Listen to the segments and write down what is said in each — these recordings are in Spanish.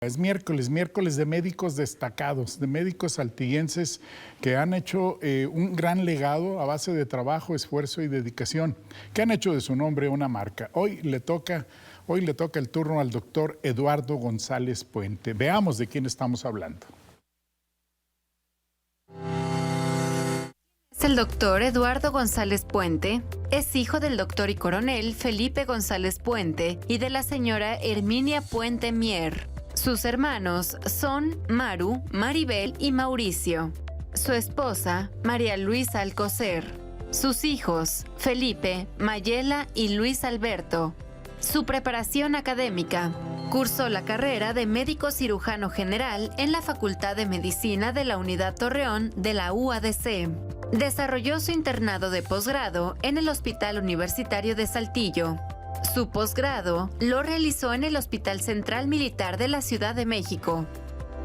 Es miércoles de médicos destacados, de médicos saltillenses que han hecho un gran legado a base de trabajo, esfuerzo y dedicación, que han hecho de su nombre una marca. Hoy le toca el turno al doctor Eduardo González Puente. Veamos de quién estamos hablando. El doctor Eduardo González Puente es hijo del doctor y coronel Felipe González Puente y de la señora Herminia Puente Mier. Sus hermanos son Maru, Maribel y Mauricio. Su esposa, María Luisa Alcocer. Sus hijos, Felipe, Mayela y Luis Alberto. Su preparación académica. Cursó la carrera de médico cirujano general en la Facultad de Medicina de la Unidad Torreón de la UADC. Desarrolló su internado de posgrado en el Hospital Universitario de Saltillo. Su posgrado lo realizó en el Hospital Central Militar de la Ciudad de México.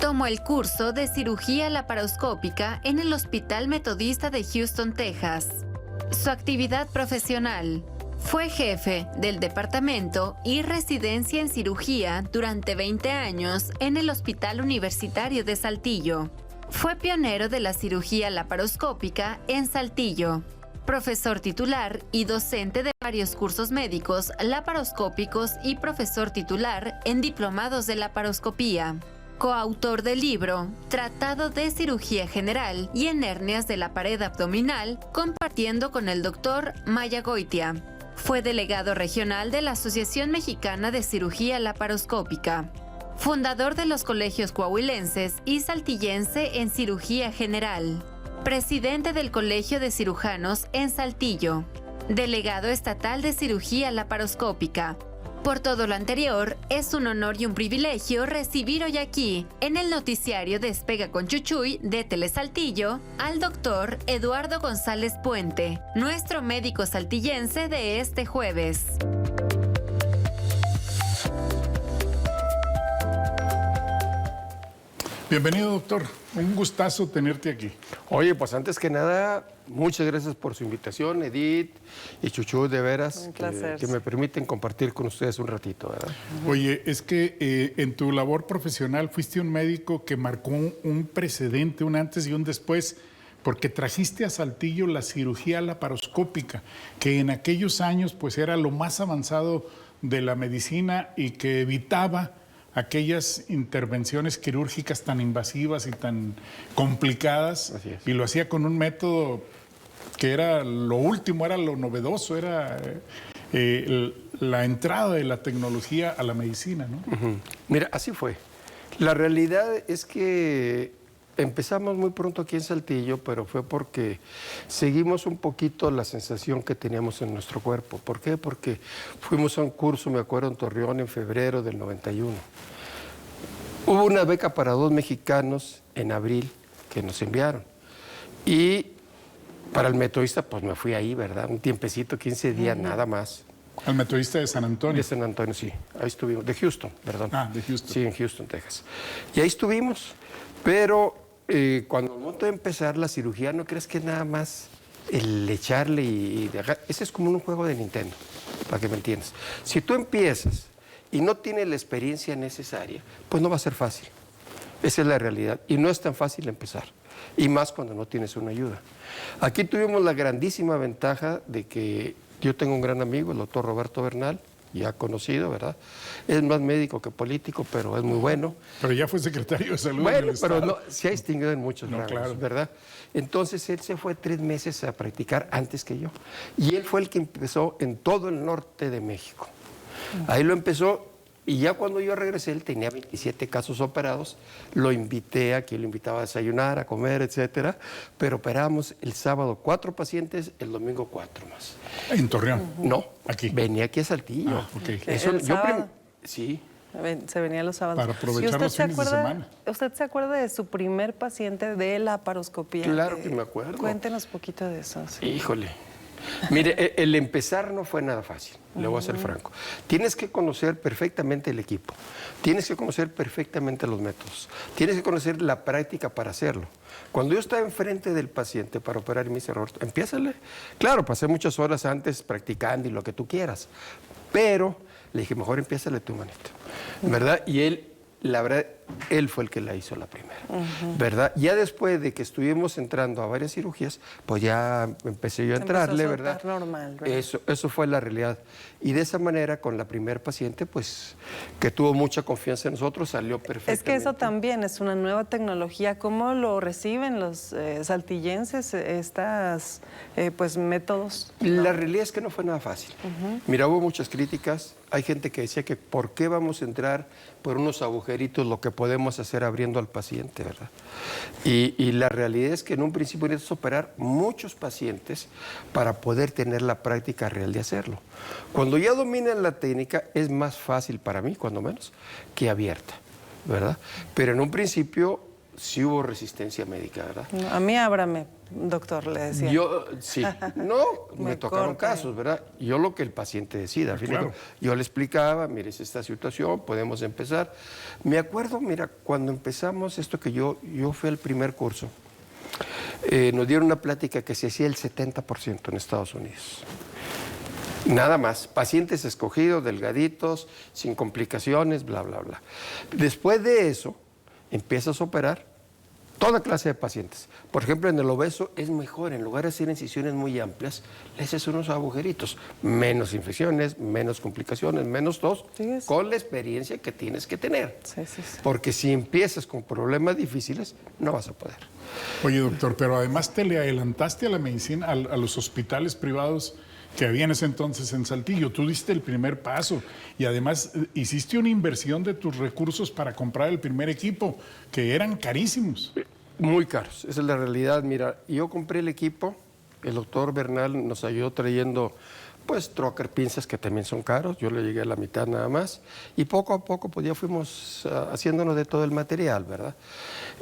Tomó el curso de cirugía laparoscópica en el Hospital Metodista de Houston, Texas. Su actividad profesional. Fue jefe del departamento y residencia en cirugía durante 20 años en el Hospital Universitario de Saltillo. Fue pionero de la cirugía laparoscópica en Saltillo. Profesor titular y docente de varios cursos médicos laparoscópicos y profesor titular en diplomados de laparoscopía. Coautor del libro Tratado de Cirugía General y en Hernias de la Pared Abdominal, compartiendo con el doctor Maya Goitia. Fue delegado regional de la Asociación Mexicana de Cirugía Laparoscópica. Fundador de los colegios coahuilenses y saltillense en cirugía general. Presidente del Colegio de Cirujanos en Saltillo. Delegado estatal de cirugía laparoscópica. Por todo lo anterior, es un honor y un privilegio recibir hoy aquí, en el noticiario Despega con Chuchuy de Telesaltillo, al doctor Eduardo González Puente, nuestro médico saltillense de este jueves. Bienvenido, doctor. Un gustazo tenerte aquí. Oye, pues antes que nada, muchas gracias por su invitación, Edith y Chuchu, de veras, un placer. que me permiten compartir con ustedes un ratito, ¿verdad? Oye, es que en tu labor profesional fuiste un médico que marcó un precedente, un antes y un después, porque trajiste a Saltillo la cirugía laparoscópica, que en aquellos años pues era lo más avanzado de la medicina y que evitaba aquellas intervenciones quirúrgicas tan invasivas y tan complicadas. Así es. Y lo hacía con un método que era lo último, era lo novedoso, era la entrada de la tecnología a la medicina, ¿no? Uh-huh. Mira, así fue. La realidad es que empezamos muy pronto aquí en Saltillo, pero fue porque seguimos un poquito la sensación que teníamos en nuestro cuerpo. ¿Por qué? Porque fuimos a un curso, me acuerdo, en Torreón en febrero del 91. Hubo una beca para 2 mexicanos en abril que nos enviaron. Y para el metodista, pues me fui ahí, ¿verdad? Un tiempecito, 15 días, nada más. Al metodista de San Antonio. De San Antonio, sí. Ahí estuvimos. De Houston, perdón. Ah, de Houston. Sí, en Houston, Texas. Y ahí estuvimos. Pero cuando al momento de empezar la cirugía, no crees que nada más el echarle y dejar. Ese es como un juego de Nintendo, para que me entiendas. Si tú empiezas y no tienes la experiencia necesaria, pues no va a ser fácil. Esa es la realidad. Y no es tan fácil empezar. Y más cuando no tienes una ayuda. Aquí tuvimos la grandísima ventaja de que yo tengo un gran amigo, el doctor Roberto Bernal, ya conocido, ¿verdad? Es más médico que político, pero es muy bueno. Pero ya fue secretario de salud. Bueno, pero no, se ha distinguido en muchos rangos, claro. ¿verdad? Entonces él se fue 3 meses a practicar antes que yo. Y él fue el que empezó en todo el norte de México. Ahí lo empezó. Y ya cuando yo regresé, él tenía 27 casos operados, lo invité aquí, lo invitaba a desayunar, a comer, etcétera, pero operamos el sábado 4 pacientes, el domingo 4 más. En Torreón. No, aquí. Venía aquí a Saltillo. Ah, ok. Eso, ¿El sábado? Sí. Se venía los sábados. Para aprovechar los fines de semana. ¿Usted se acuerda de su primer paciente de laparoscopía? Claro que me acuerdo. Cuéntenos un poquito de eso. Sí. Híjole. Mire, el empezar no fue nada fácil, le voy a ser franco. Tienes que conocer perfectamente el equipo, tienes que conocer perfectamente los métodos, tienes que conocer la práctica para hacerlo. Cuando yo estaba enfrente del paciente para operar y me dice, Roberto, empiézale. Claro, pasé muchas horas antes practicando y lo que tú quieras, pero le dije, mejor empiézale tú, manito, ¿verdad? Y él la verdad, él fue el que la hizo la primera, ¿verdad? Ya después de que estuvimos entrando a varias cirugías, pues ya empecé yo a entrarle, ¿verdad? Normal, ¿verdad? Eso fue la realidad. Y de esa manera, con la primer paciente, pues, que tuvo mucha confianza en nosotros, salió perfectamente. Es que eso también es una nueva tecnología. ¿Cómo lo reciben los saltillenses estas pues métodos? La realidad es que no fue nada fácil. Mira, hubo muchas críticas. Hay gente que decía que ¿por qué vamos a entrar por unos agujeritos lo que podemos hacer abriendo al paciente, verdad? Y la realidad es que en un principio necesitas operar muchos pacientes para poder tener la práctica real de hacerlo. Cuando ya dominan la técnica es más fácil para mí, cuando menos, que abierta, ¿verdad? Pero en un principio sí hubo resistencia médica, ¿verdad? No, a mí ábrame, doctor, le decía. Yo, sí, no, me tocaron corta. casos, ¿verdad? Yo lo que el paciente decida. Al fin y al cabo, yo le explicaba, mire, es esta situación, podemos empezar. Me acuerdo, mira, cuando empezamos esto que yo fui al primer curso, nos dieron una plática que se hacía el 70% en Estados Unidos. Nada más, pacientes escogidos, delgaditos, sin complicaciones, bla, bla, bla. Después de eso, empiezas a operar toda clase de pacientes. Por ejemplo, en el obeso es mejor, en lugar de hacer incisiones muy amplias, le haces unos agujeritos, menos infecciones, menos complicaciones, menos tos, con la experiencia que tienes que tener. Sí. Porque si empiezas con problemas difíciles, no vas a poder. Oye, doctor, pero además te le adelantaste a la medicina, a los hospitales privados que había en ese entonces en Saltillo. Tú diste el primer paso y además hiciste una inversión de tus recursos para comprar el primer equipo, que eran carísimos. Muy caros, esa es la realidad. Mira, yo compré el equipo, el doctor Bernal nos ayudó trayendo pues trocar pinzas que también son caros, yo le llegué a la mitad nada más, y poco a poco pues ya fuimos haciéndonos de todo el material, ¿verdad?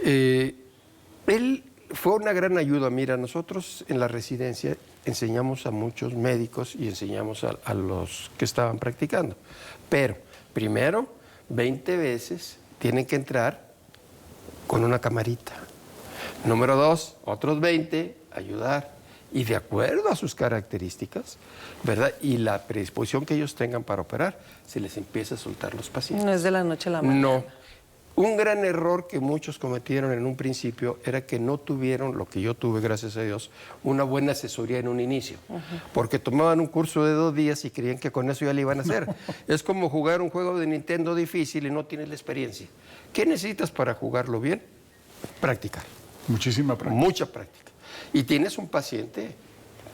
Él fue una gran ayuda. Mira, nosotros en la residencia enseñamos a muchos médicos y enseñamos a los que estaban practicando. Pero, primero, 20 veces tienen que entrar con una camarita. Número 2, otros 20, ayudar. Y de acuerdo a sus características, ¿verdad? Y la predisposición que ellos tengan para operar, se les empieza a soltar los pacientes. No es de la noche a la mañana. No. Un gran error que muchos cometieron en un principio era que no tuvieron, lo que yo tuve, gracias a Dios, una buena asesoría en un inicio. Porque tomaban un curso de 2 días y creían que con eso ya le iban a hacer. Es como jugar un juego de Nintendo difícil y no tienes la experiencia. ¿Qué necesitas para jugarlo bien? Practicar. Muchísima práctica. Mucha práctica. Y tienes un paciente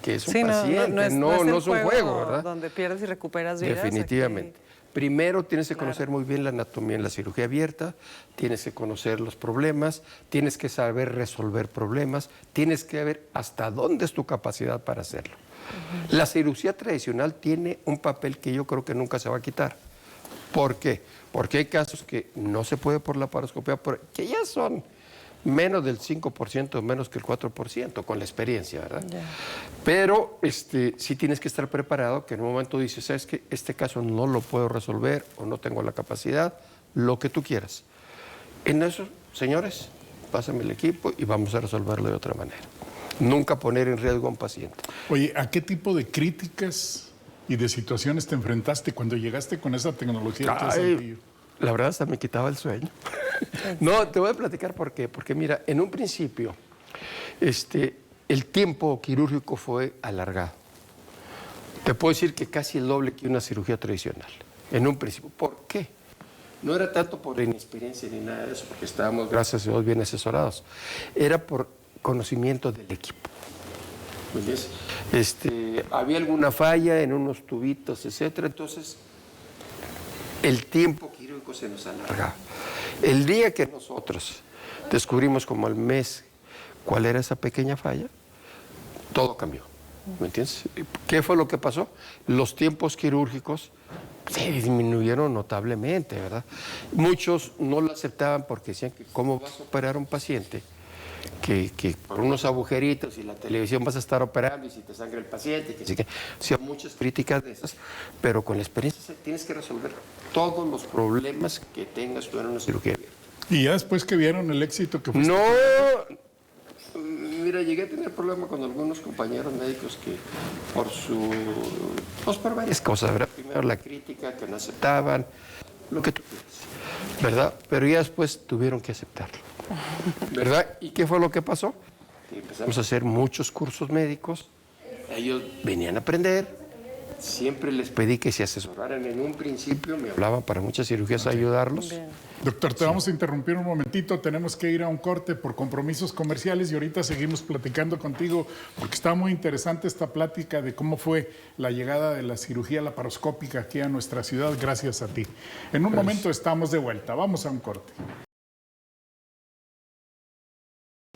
que es un Sí, paciente, no es un juego, ¿verdad? Donde pierdes y recuperas vidas. Definitivamente. Aquí. Primero tienes que conocer muy bien la anatomía en la cirugía abierta, tienes que conocer los problemas, tienes que saber resolver problemas, tienes que ver hasta dónde es tu capacidad para hacerlo. La cirugía tradicional tiene un papel que yo creo que nunca se va a quitar. ¿Por qué? Porque hay casos que no se puede por la laparoscopia, que ya son menos del 5%, menos que el 4%, con la experiencia, ¿verdad? Yeah. Pero sí tienes que estar preparado, que en un momento dices, ¿sabes qué? Este caso no lo puedo resolver o no tengo la capacidad, lo que tú quieras. En eso, señores, pásame el equipo y vamos a resolverlo de otra manera. Nunca poner en riesgo a un paciente. Oye, ¿a qué tipo de críticas y de situaciones te enfrentaste cuando llegaste con esa tecnología? La verdad hasta me quitaba el sueño. No, te voy a platicar por qué. Porque mira, en un principio el tiempo quirúrgico fue alargado. Te puedo decir que casi el doble que una cirugía tradicional. En un principio. ¿Por qué? No era tanto por inexperiencia ni nada de eso, porque estábamos, gracias a Dios, bien asesorados. Era por conocimiento del equipo. Había alguna falla en unos tubitos, etcétera. Entonces, el tiempo quirúrgico se nos alargaba. El día que nosotros descubrimos como al mes cuál era esa pequeña falla, todo cambió. ¿Me entiendes? ¿Qué fue lo que pasó? Los tiempos quirúrgicos se disminuyeron notablemente, ¿verdad? Muchos no lo aceptaban porque decían que ¿cómo vas a operar a un paciente que por unos agujeritos y la televisión vas a estar operando y si te sangra el paciente? O sea, muchas críticas de esas, pero con la experiencia tienes que resolver todos los problemas que tengas tú en una cirugía abierta. Y ya después que vieron el éxito que fue. No, mira, llegué a tener problemas con algunos compañeros médicos que por varias cosas, ¿verdad? Primero la crítica, que no aceptaban, lo que tú quieras. ¿verdad? Pero ya después tuvieron que aceptarlo, ¿verdad? ¿Y qué fue lo que pasó? Que empezamos a hacer muchos cursos médicos, ellos venían a aprender, siempre les pedí que se asesoraran en un principio, me hablaban para muchas cirugías a ayudarlos. Bien. Doctor, te vamos a interrumpir un momentito, tenemos que ir a un corte por compromisos comerciales y ahorita seguimos platicando contigo porque está muy interesante esta plática de cómo fue la llegada de la cirugía laparoscópica aquí a nuestra ciudad gracias a ti. En un momento estamos de vuelta, vamos a un corte.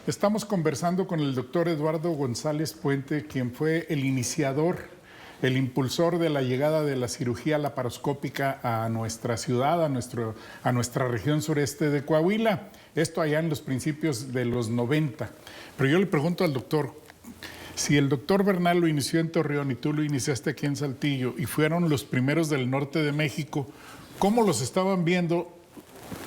Estamos conversando con el doctor Eduardo González Puente, quien fue el iniciador, el impulsor de la llegada de la cirugía laparoscópica a nuestra ciudad, a nuestra región sureste de Coahuila. Esto allá en los principios de los 90. Pero yo le pregunto al doctor, si el doctor Bernal lo inició en Torreón y tú lo iniciaste aquí en Saltillo y fueron los primeros del norte de México, ¿cómo los estaban viendo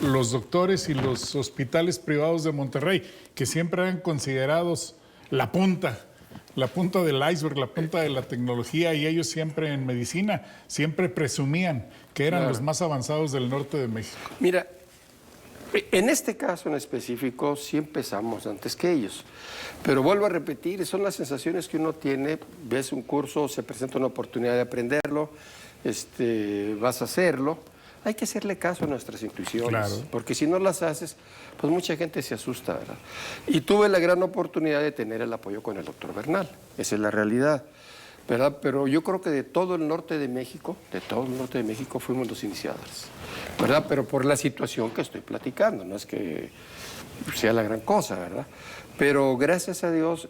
los doctores y los hospitales privados de Monterrey, que siempre eran considerados la punta del iceberg, la punta de la tecnología, y ellos siempre en medicina, siempre presumían que eran los más avanzados del norte de México? Mira, en este caso en específico sí empezamos antes que ellos, pero vuelvo a repetir, son las sensaciones que uno tiene, ves un curso, se presenta una oportunidad de aprenderlo, vas a hacerlo. Hay que hacerle caso a nuestras intuiciones, claro, porque si no las haces, pues mucha gente se asusta, ¿verdad? Y tuve la gran oportunidad de tener el apoyo con el doctor Bernal, esa es la realidad, ¿verdad? Pero yo creo que de todo el norte de México, fuimos los iniciadores, ¿verdad? Pero por la situación que estoy platicando, no es que sea la gran cosa, ¿verdad? Pero gracias a Dios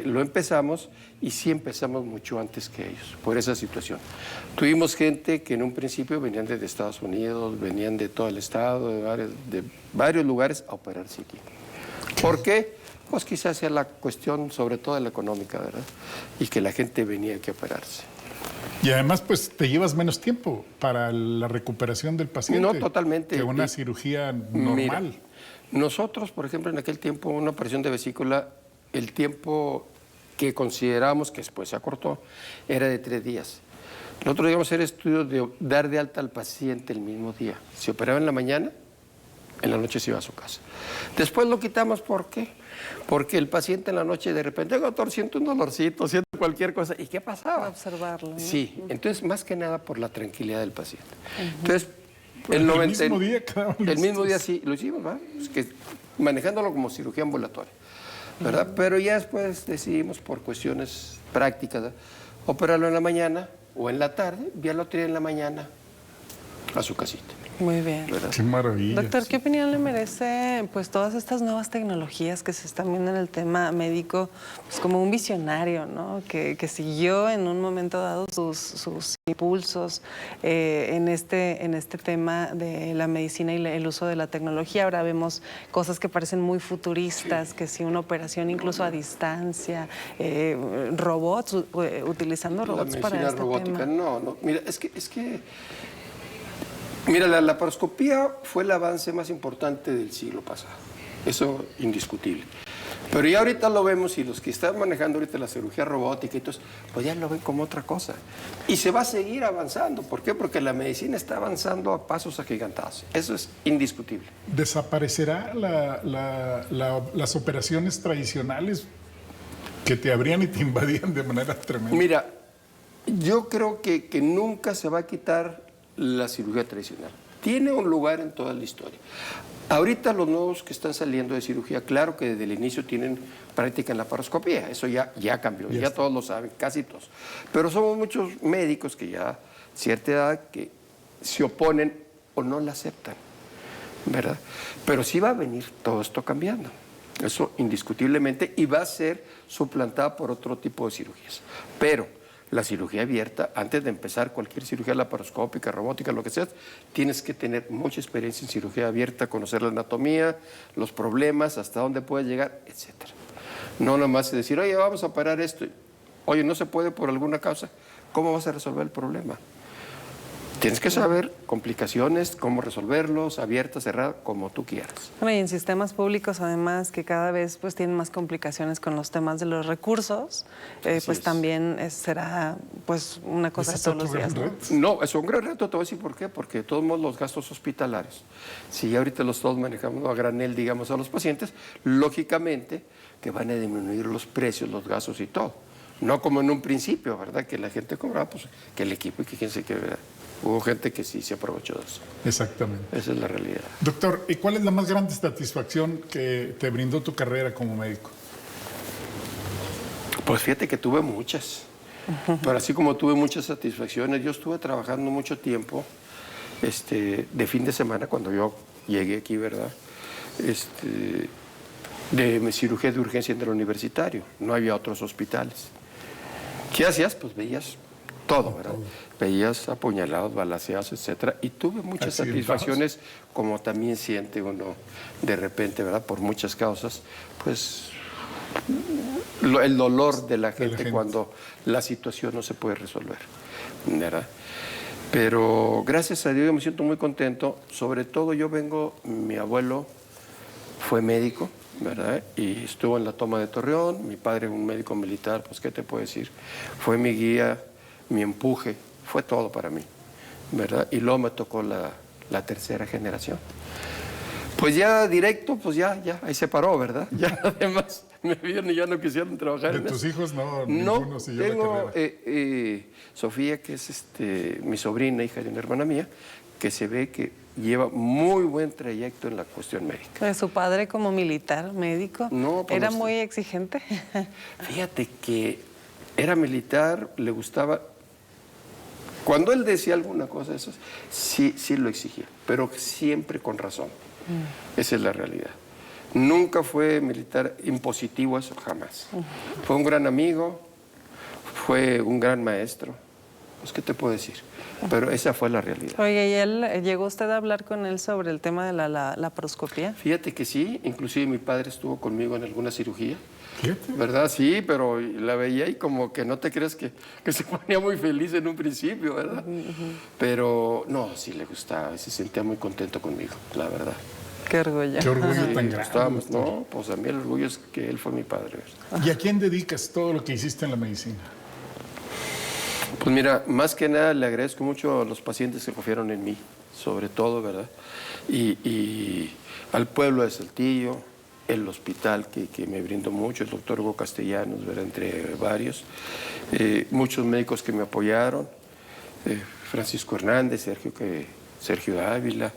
lo empezamos y sí empezamos mucho antes que ellos, por esa situación. Tuvimos gente que en un principio venían desde Estados Unidos, venían de todo el estado, de varios lugares a operarse aquí. ¿Por qué? Pues quizás sea la cuestión sobre todo de la económica, ¿verdad? Y que la gente venía aquí a operarse. Y además, pues, te llevas menos tiempo para la recuperación del paciente. No, totalmente. Que una cirugía normal. Mira, nosotros, por ejemplo, en aquel tiempo, una operación de vesícula, el tiempo que consideramos que después se acortó, era de 3 días. Nosotros íbamos a hacer estudios de dar de alta al paciente el mismo día. Se operaba en la mañana, en la noche se iba a su casa. Después lo quitamos, ¿por qué? Porque el paciente en la noche de repente, doctor, siento un dolorcito, siento cualquier cosa. ¿Y qué pasaba? Para observarlo, ¿no? Sí, entonces más que nada por la tranquilidad del paciente. Entonces, el mismo día quedaban el mismo listos. día sí, lo hicimos, ¿verdad? Es que manejándolo como cirugía ambulatoria, ¿verdad? Pero ya después decidimos por cuestiones prácticas, ¿verdad? Operarlo en la mañana o en la tarde, ya lo tiré en la mañana a su casita. Muy bien. ¿Verdad? Qué maravilla. Doctor, ¿qué opinión le merece pues todas estas nuevas tecnologías que se están viendo en el tema médico, pues como un visionario, ¿no? Que siguió en un momento dado sus impulsos en este tema de la medicina y el uso de la tecnología? Ahora vemos cosas que parecen muy futuristas, que si una operación incluso a distancia, robots, utilizando robots para este robótica, tema. no, mira, es que mira, la laparoscopía fue el avance más importante del siglo pasado, eso indiscutible. Pero ya ahorita lo vemos y los que están manejando ahorita la cirugía robótica y todo, pues ya lo ven como otra cosa. Y se va a seguir avanzando. ¿Por qué? Porque la medicina está avanzando a pasos agigantados. Eso es indiscutible. ¿Desaparecerá las operaciones tradicionales que te abrían y te invadían de manera tremenda? Mira, yo creo que nunca se va a quitar la cirugía tradicional. Tiene un lugar en toda la historia. Ahorita los nuevos que están saliendo de cirugía, claro que desde el inicio tienen práctica en la laparoscopía, eso ya cambió, ya todos lo saben, casi todos. Pero somos muchos médicos que ya cierta edad que se oponen o no la aceptan, ¿verdad? Pero sí va a venir todo esto cambiando, eso indiscutiblemente, y va a ser suplantada por otro tipo de cirugías. Pero la cirugía abierta, antes de empezar cualquier cirugía laparoscópica, robótica, lo que sea, tienes que tener mucha experiencia en cirugía abierta, conocer la anatomía, los problemas, hasta dónde puedes llegar, etc. No nomás decir, oye, vamos a operar esto. Oye, no se puede por alguna causa. ¿Cómo vas a resolver el problema? Tienes que saber complicaciones, cómo resolverlos, abiertas, cerradas, como tú quieras. Bueno, y en sistemas públicos, además, que cada vez pues tienen más complicaciones con los temas de los recursos, pues es. también será pues una cosa de ¿Ese todos los otro días, gran ¿no? reto? No, es un gran reto, te voy a decir por qué. Porque de todos modos los gastos hospitalarios, si ya ahorita los todos manejamos a granel, digamos, a los pacientes, lógicamente que van a disminuir los precios, los gastos y todo. No como en un principio, ¿verdad? Que la gente cobraba, pues, que el equipo y que quién se quede. Hubo gente que sí se aprovechó de eso. Exactamente. Esa es la realidad. Doctor, ¿y cuál es la más grande satisfacción que te brindó tu carrera como médico? Pues fíjate que tuve muchas. Pero así como tuve muchas satisfacciones, yo estuve trabajando mucho tiempo, de fin de semana, cuando yo llegué aquí, ¿verdad? De cirugía de urgencia en el universitario. No había otros hospitales. ¿Qué hacías? Pues veías todo, ¿verdad? Veías apuñalados, balaceados, etcétera. Y tuve muchas satisfacciones, como también siente uno de repente, ¿verdad? Por muchas causas, pues el dolor de la gente cuando la situación no se puede resolver, ¿verdad? Pero gracias a Dios yo me siento muy contento. Sobre todo mi abuelo fue médico, ¿verdad? Y estuvo en la toma de Torreón. Mi padre, un médico militar, pues qué te puedo decir, fue mi guía, mi empuje, fue todo para mí, ¿verdad? Y luego me tocó la tercera generación. Pues ya directo, pues ya, ahí se paró, ¿verdad? Ya además me vieron y ya no quisieron trabajar ¿De en tus eso. hijos no? Ninguno siguió la carrera. Sofía, que es mi sobrina, hija de una hermana mía, que se ve que lleva muy buen trayecto en la cuestión médica. Su padre como militar, médico, No, pues ¿era no sé. muy exigente? Fíjate que era militar, le gustaba. Cuando él decía alguna cosa de esas, sí lo exigía, pero siempre con razón. Esa es la realidad. Nunca fue militar impositivo, eso jamás. Fue un gran amigo, fue un gran maestro. Pues, ¿qué te puedo decir? Pero esa fue la realidad. Oye, ¿y llegó usted a hablar con él sobre el tema de la laparoscopía? Fíjate que sí, inclusive mi padre estuvo conmigo en alguna cirugía. Fíjate. ¿Verdad? Sí, pero la veía y como que no te crees que se ponía muy feliz en un principio, ¿verdad? Pero no, sí le gustaba y se sentía muy contento conmigo, la verdad. Qué orgullo. Qué orgullo Sí, tan grande. no, pues a mí el orgullo es que él fue mi padre. ¿Y a quién dedicas todo lo que hiciste en la medicina? Pues mira, más que nada le agradezco mucho a los pacientes que confiaron en mí, sobre todo, ¿verdad? Y al pueblo de Saltillo, el hospital que me brindó mucho, el doctor Hugo Castellanos, ¿verdad? Entre varios, muchos médicos que me apoyaron, Francisco Hernández, Sergio Ávila,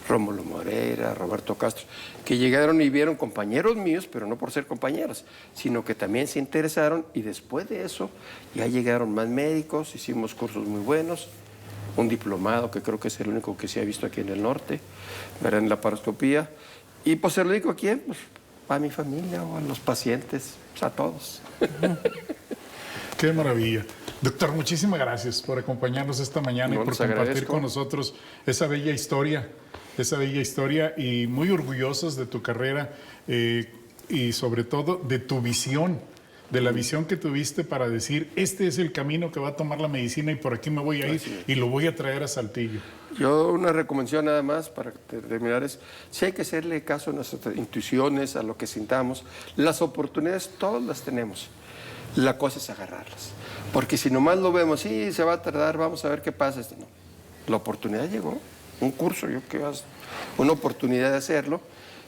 Rómulo Moreira, Roberto Castro, que llegaron y vieron compañeros míos, pero no por ser compañeros, sino que también se interesaron y después de eso ya llegaron más médicos, hicimos cursos muy buenos, un diplomado que creo que es el único que se ha visto aquí en el norte, ¿verdad? En laparoscopía, y pues se lo digo a quién, pues a mi familia o a los pacientes, pues, a todos. Qué maravilla. Doctor, muchísimas gracias por acompañarnos esta mañana y por compartir agradezco con nosotros esa bella historia y muy orgullosos de tu carrera y sobre todo de tu visión, de la visión que tuviste para decir, este es el camino que va a tomar la medicina y por aquí me voy a ir y lo voy a traer a Saltillo. Yo una recomendación nada más para terminar es, si hay que hacerle caso a nuestras intuiciones, a lo que sintamos, las oportunidades todas las tenemos, la cosa es agarrarlas, porque si nomás lo vemos, sí, se va a tardar, vamos a ver qué pasa, no. La oportunidad llegó, un curso, una oportunidad de hacerlo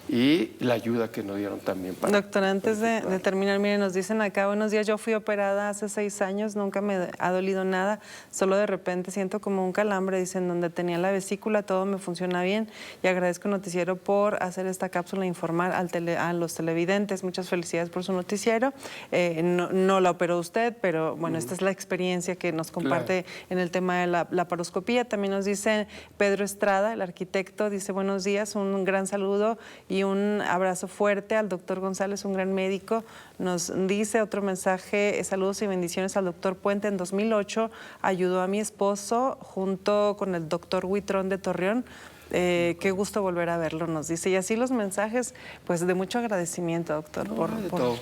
y la ayuda que nos dieron también para... Doctor, antes de terminar, miren, nos dicen acá, buenos días, yo fui operada hace 6 años, nunca me ha dolido nada, solo de repente siento como un calambre, dicen, donde tenía la vesícula, todo me funciona bien y agradezco Noticiero por hacer esta cápsula e informar a los televidentes. Muchas felicidades por su noticiero. No la operó usted, pero bueno, esta es la experiencia que nos comparte en el tema de la laparoscopía. También nos dice Pedro Estrada, el arquitecto, dice, buenos días, un gran saludo y un abrazo fuerte al doctor González, un gran médico. Nos dice otro mensaje, saludos y bendiciones al doctor Puente. En 2008 ayudó a mi esposo junto con el doctor Huitrón de Torreón. Qué gusto volver a verlo, nos dice. Y así los mensajes, pues de mucho agradecimiento, doctor. Todo.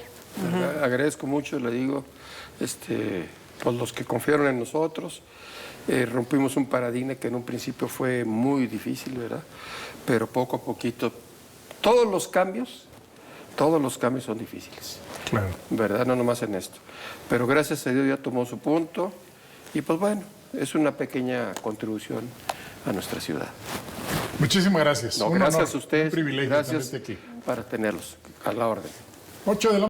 Agradezco mucho, le digo, por los que confiaron en nosotros rompimos un paradigma que en un principio fue muy difícil, ¿verdad? Pero poco a poquito, todos los cambios son difíciles. Claro. ¿Verdad? No nomás en esto. Pero gracias a Dios ya tomó su punto y pues bueno, es una pequeñña contribución a nuestra ciudad. Muchísimas gracias. No, Un gracias honor, a ustedes. Un privilegio Gracias tenerte aquí. para tenerlos a la orden. 8 de la